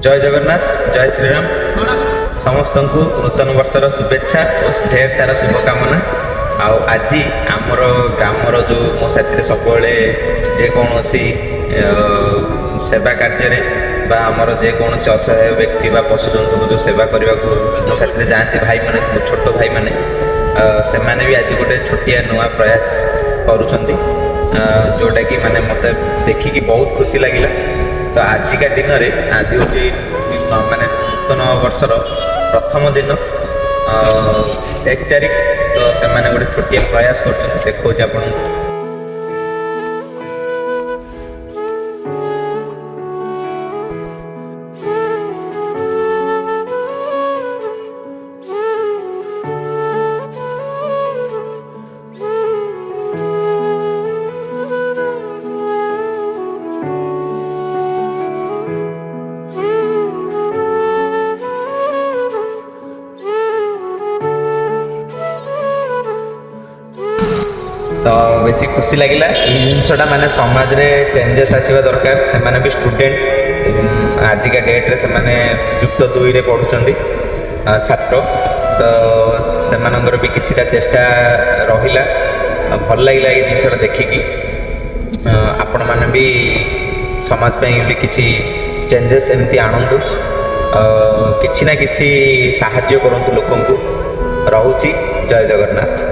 जय जगन्नाथ जय श्रीराम समस्त को नूतन वर्षर शुभेच्छा और ढेर सारा शुभकामना। आज आमर ग्रामर जो मो साथी सब जेकोसी सेवा कार्य आमर जेकोसी असहाय व्यक्ति व पशुजंतु को जो सेवा करने को मो साथी जाती भाई मैंने छोट भाई मैंने से मैंने भी आज गोटे छोटिया नुआ प्रयास करुँच जोटा कि माने मत देखिकी बहुत खुशी लगिला। तो आजिका दिन में आज गोटे माने नूतन वर्षर प्रथम दिन 1 तारिख तो से मैंने गोटे छोटिया प्रयास कर देखा आप तो बेसी खुशी लगिला जिनसा माने समाज रे चेंजेस आसवा दरकार से माने भी स्टूडेंट आजिका डेट रे से माने युक्त 2 रे पढ़ुचंदी छात्र तो से मानकर भी किछिटा चेष्टा रहिला भल लगिला ये जिनसा देखिकी आपण माने भी समाज पे भी किछि चेंजेस एमती आणंतु किछि ना किछि साहाय्य करंतु लोकन को। रहुची जय जगन्नाथ।